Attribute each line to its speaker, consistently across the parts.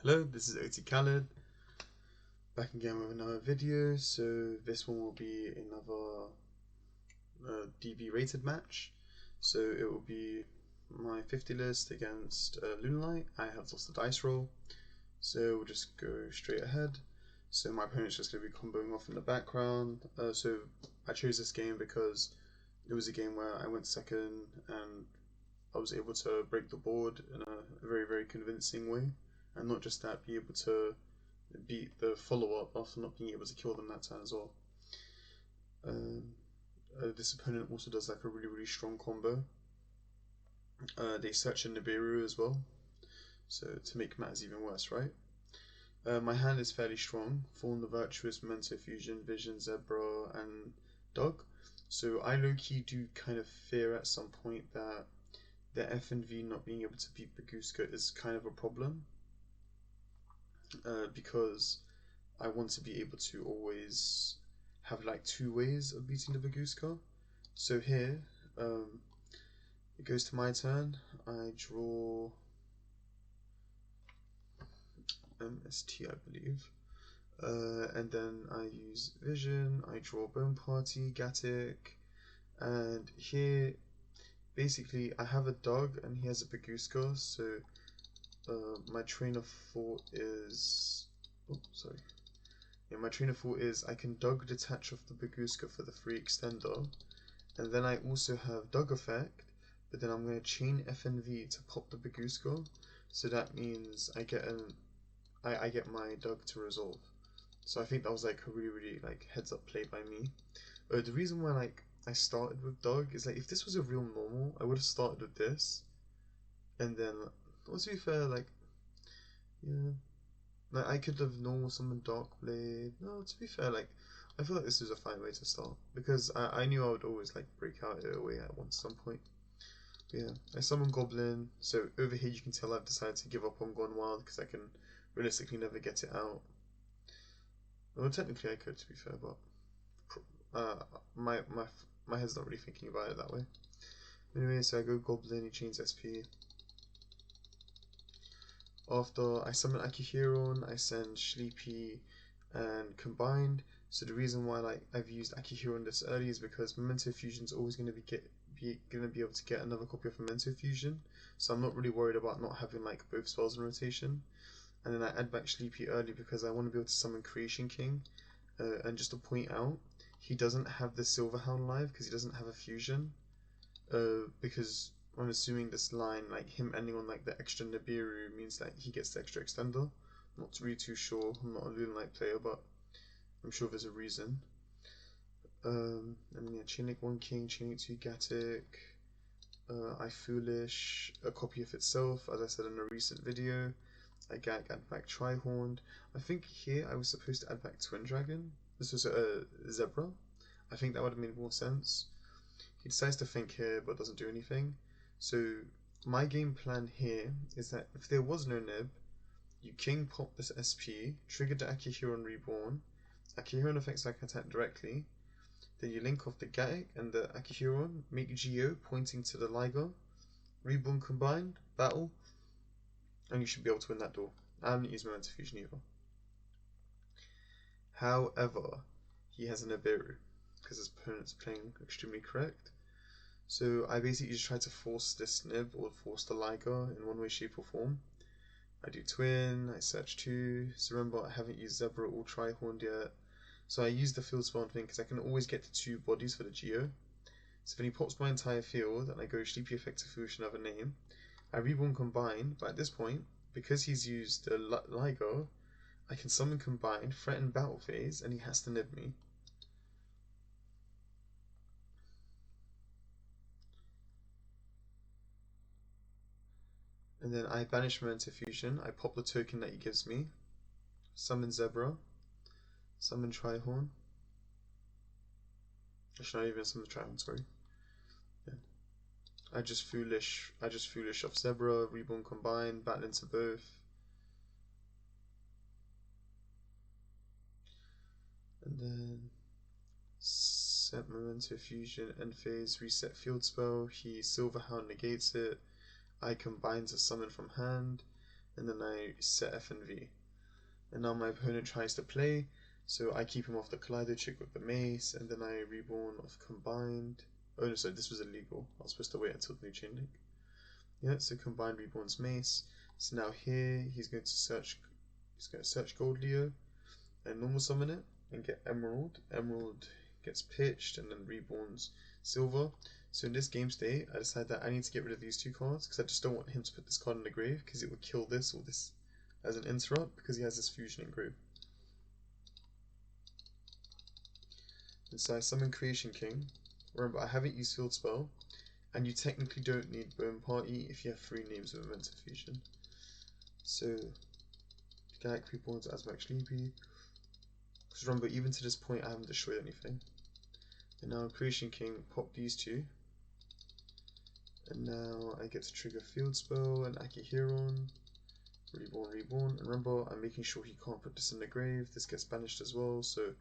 Speaker 1: Hello, this is OT Khaled, back again with another video. So this one will be another DB rated match. So it will be my 50 list against Lunalight. I have lost the dice roll, so we'll just go straight ahead. So my opponent's just going to be comboing off in the background. So I chose this game because it was a game where I went second and I was able to break the board in a very convincing way. And not just that, be able to beat the follow-up after not being able to kill them that turn as well. This opponent also does like a really strong combo. They search in Nibiru as well, so to make matters even worse, right? My hand is fairly strong. Fawn the Virtuous, Memento Fusion, Vision, Zebra, and Dog. So I low-key do kind of fear at some point that the F and V not being able to beat Baguska is kind of a problem. Because I want to be able to always have like two ways of beating the Baguska. So here, it goes to my turn. I draw MST, I believe, and then I use Vision. I draw Bone Party, Gatic, and here, basically, I have a dog and he has a Baguska. So my train of thought is, my train of thought is I can dog detach off the Baguska for the free extender, and then I also have dog effect, but then I'm going to chain FNV to pop the Baguska, so that means I get I get my dog to resolve. So I think that was like a really like heads up play by me. The reason why like I started with dog is like if this was a real normal, I would have started with this, and then, well, to be fair, like, yeah, like I could have normal summoned Darkblade. No, to be fair, like I feel like this is a fine way to start because I knew I would always like break out away at some point. But yeah, I summon Goblin. So over here you can tell I've decided to give up on Gone Wild because I can realistically never get it out. Well, technically I could, to be fair, but my head's not really thinking about it that way. Anyway, so I go Goblin, he chains SP. After I summon Akihiron, I send Sleepy and Combined. So the reason why like I've used Akihiron this early is because Memento Fusion is always going to be able to get another copy of Memento Fusion. So I'm not really worried about not having like both spells in rotation. And then I add back Sleepy early because I want to be able to summon Creation King. And just to point out, he doesn't have the Silverhound live because he doesn't have a fusion. Because I'm assuming this line, like him ending on like the extra Nibiru, means that he gets the extra extender. I'm not really too sure. I'm not a Lunalight player, but I'm sure there's a reason. And then yeah, chain link 1 king, chain link 2 Gatic. I Foolish a copy of itself, as I said in a recent video. I add back Trihorned. I think here I was supposed to add back Twin Dragon. This was a Zebra. I think that would have made more sense. He decides to think here but doesn't do anything. So my game plan here is that if there was no Nib, you king pop this SP, trigger the Akihiron Reborn, Akihiron affects like attack directly, then you link off the Gatic and the Akihiron, make Geo pointing to the Liger, Reborn combined, battle, and you should be able to win that duel. I haven't used Memento Fusion either. However, he has an Nibiru, because his opponent's playing extremely correct. So I basically just try to force this Nib or force the Liger in one way, shape or form. I do Twin, I search 2, so remember I haven't used Zebra or Trihorned yet. So I use the field spawn thing because I can always get to 2 bodies for the Geo. So when he pops my entire field and I go Sleepy Effect to Fusion another name, I Reborn Combine, but at this point, because he's used the Liger, I can summon Combine, threaten Battle Phase, and he has to Nib me. And then I banish Memento Fusion, I pop the token that he gives me, summon Zebra, summon Trihorn. Actually, not even summon Trihorn, sorry. Yeah. I just foolish off Zebra, Reborn Combine, battle into both. And then set Memento Fusion, end phase, reset field spell, he Silverhound negates it, I combine to summon from hand, and then I set F and V. And now my opponent tries to play, so I keep him off the Kaleido Chick with the mace, and then I reborn off combined. Oh no, sorry, this was illegal. I was supposed to wait until the new chain link. Yeah, so combined reborns mace. So now here he's going to search Gold Leo and normal summon it and get Emerald. Emerald gets pitched and then reborns Silver. So in this game state, I decide that I need to get rid of these two cards because I just don't want him to put this card in the grave because it would kill this or this as an interrupt because he has this fusion in grave. And so I summon Creation King. Remember, I haven't used Field Spell, and you technically don't need Bone Party if you have 3 names of Memento Fusion. So, Gallic Reborns as Max Sleepy. Because remember, even to this point, I haven't destroyed anything. And now Creation King, pop these 2. And now I get to trigger Field Spell and Akihiron. Reborn. And remember, I'm making sure he can't put this in the grave. This gets banished as well, so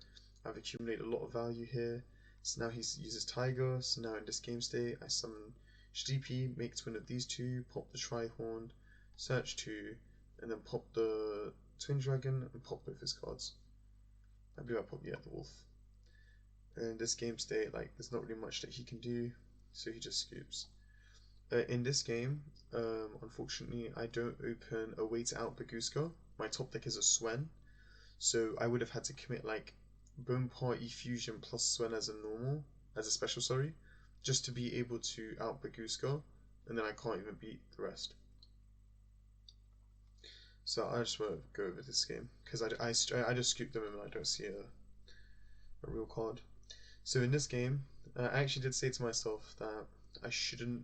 Speaker 1: I've accumulated a lot of value here. So now he uses Tiger. So now in this game state, I summon Sleepy, make twin of these 2, pop the Trihorn, search 2, and then pop the Twin Dragon and pop both his cards. I believe I popped the Wolf. And in this game state, like, there's not really much that he can do, so he just scoops. In this game, unfortunately, I don't open a way to out Baguska. My top deck is a Swen, so I would have had to commit like Bone Party Fusion plus Swen as a special, sorry, just to be able to out Baguska, and then I can't even beat the rest. So I just want to go over this game because I just scoop them and I don't see a real card. So in this game, I actually did say to myself that I shouldn't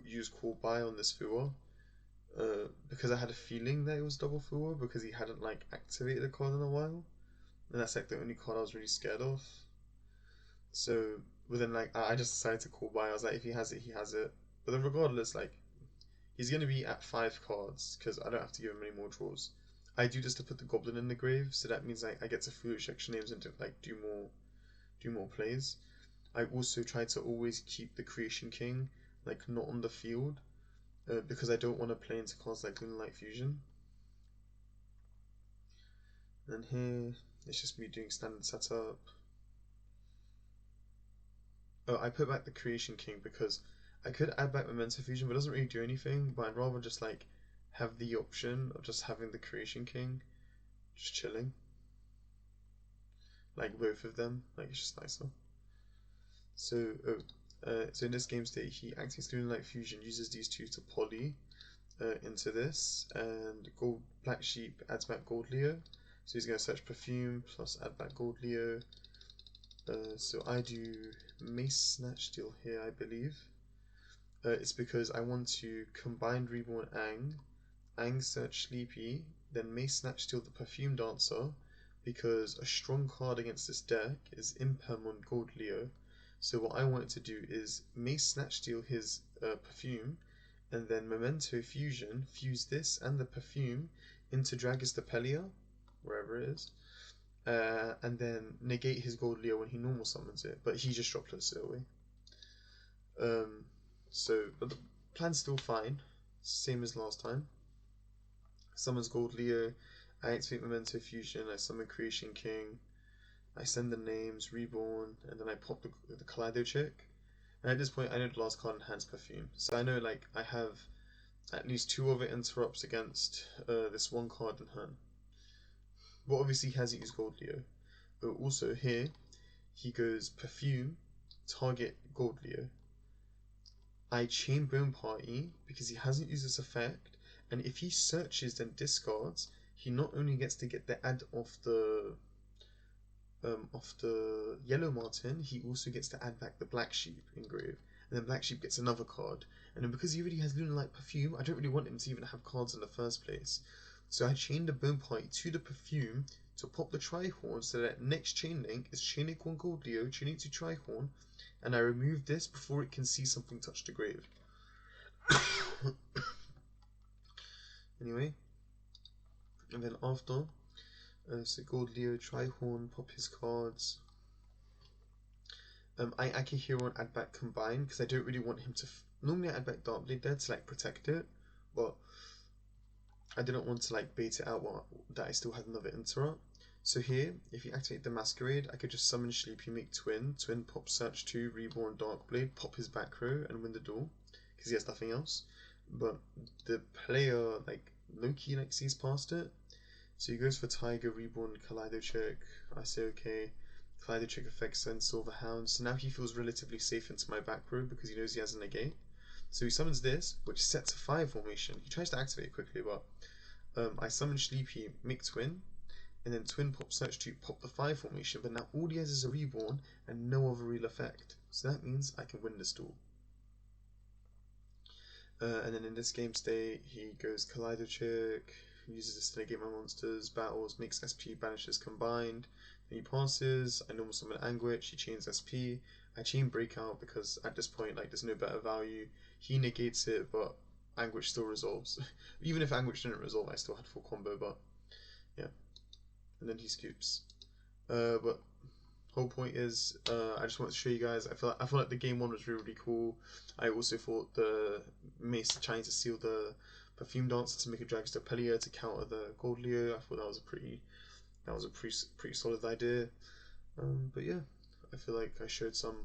Speaker 1: use Call By on this Fua because I had a feeling that it was double Fua because he hadn't like activated a card in a while, and that's like the only card I was really scared of. So within like I just decided to Call By. I was like, if he has it, he has it. But then regardless, like he's gonna be at 5 cards because I don't have to give him any more draws. I do this to put the Goblin in the grave, so that means I get to foolish extra names and to like do more plays. I also try to always keep the Creation King like not on the field because I don't want to play into cards like Lunalight Fusion. And here it's just me doing standard setup. Oh, I put back the Creation King because I could add back Memento Fusion, but it doesn't really do anything. But I'd rather just like have the option of just having the Creation King just chilling, like both of them. Like it's just nicer. So so in this game state, he activates Lunalight Fusion, uses these 2 to poly into this, and Black Sheep adds back Gold Leo. So he's going to search Perfume plus add back Gold Leo. So I do Mace Snatch Steal here, I believe. It's because I want to combine Reborn Ang search Sleepy, then Mace Snatch Steal the Perfume Dancer, because a strong card against this deck is Imperm on Gold Leo. So what I wanted to do is Mace Snatch Steal his Perfume, and then Memento Fusion, fuse this and the Perfume into Dragus the Pelia, wherever it is, and then negate his Gold Leo when he normal summons it, but he just droplets it away. But the plan's still fine, same as last time. Summons Gold Leo, I activate Memento Fusion, I summon Creation King, I send the names, Reborn, and then I pop the Kaleido Chick. And at this point, I know the last card in hand's Perfume, so I know like I have at least 2 other interrupts against this one card in hand. But obviously he hasn't used Gold Leo. But also here, he goes Perfume, target Gold Leo. I chain Bone Party because he hasn't used this effect, and if he searches then discards, he not only gets to get the add off the Yellow Marten, he also gets to add back the Black Sheep engrave, and then Black Sheep gets another card. And then because he already has Lunalight Perfume, I don't really want him to even have cards in the first place. So I chain the Bone Party to the Perfume to pop the Trihorn, so that next chain link is chain link 1 Gold Leo, chain link 2 Trihorn, and I remove this before it can see something touch the grave. Anyway, and then after, so Gold Leo, Trihorn, pop his cards. I Akihiron add back Combine because I don't really want him to. Normally I add back Darkblade there to like protect it, but I didn't want to like bait it out that I still had another interrupt. So here, if you activate the Masquerade, I could just summon Sleepy, make Twin, pop Search 2, Reborn, Darkblade, pop his back row, and win the duel, because he has nothing else. But the player, like, Loki, like, sees past it. So he goes for Tiger, Reborn, Kaleido Check. I say okay. Kaleido Check effects and Silver Hound. So now he feels relatively safe into my back row because he knows he has a negate. So he summons this, which sets a 5 formation. He tries to activate it quickly, but I summon Sleepy, make Twin, and then Twin pop Search 2, pop the 5 formation, but now all he has is a Reborn and no other real effect. So that means I can win this duel. And then in this game state, he goes Kaleido Check, uses this to negate my monsters, battles, makes SP, banishes combined, then he passes, I normal summon Anguish, he chains SP, I chain Breakout because at this point, like, there's no better value, he negates it, but Anguish still resolves. Even if Anguish didn't resolve, I still had full combo, but yeah. And then he scoops. But whole point is, I just want to show you guys. I feel like the game one was really cool. I also thought the Mace trying to steal the Perfume Dancer to make a Dragster Pellier to counter the Gold Leo. I thought that was a pretty solid idea. But yeah, I feel like I showed some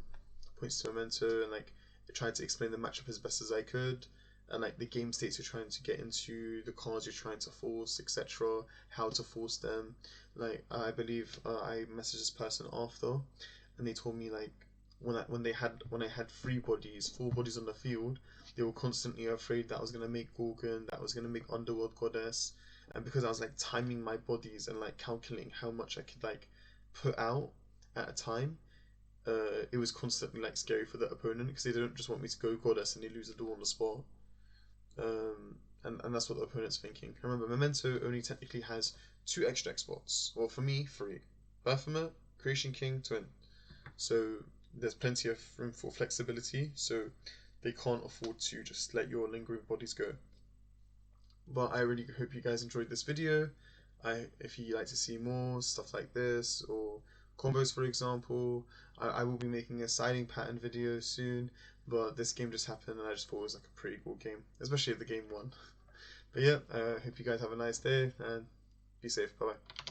Speaker 1: points to Memento and like I tried to explain the matchup as best as I could. And like the game states you're trying to get into, the cards you're trying to force, etc., how to force them. Like I believe I messaged this person after, and they told me like when I had 3 bodies, 4 bodies on the field, they were constantly afraid that I was gonna make Gorgon, that I was gonna make Underworld Goddess, and because I was like timing my bodies and like calculating how much I could like put out at a time, it was constantly like scary for the opponent because they don't just want me to go Goddess and they lose a duel on the spot. And that's what the opponent's thinking. Remember, Memento only technically has 2 extra X spots. Well, for me, 3. Baphomet, Creation King, Twin. So there's plenty of room for flexibility, so they can't afford to just let your lingering bodies go. But I really hope you guys enjoyed this video. If you like to see more stuff like this, or combos for example, I will be making a siding pattern video soon, but this game just happened and I just thought it was like a pretty cool game, especially if the game won. But yeah, I hope you guys have a nice day and be safe. Bye bye.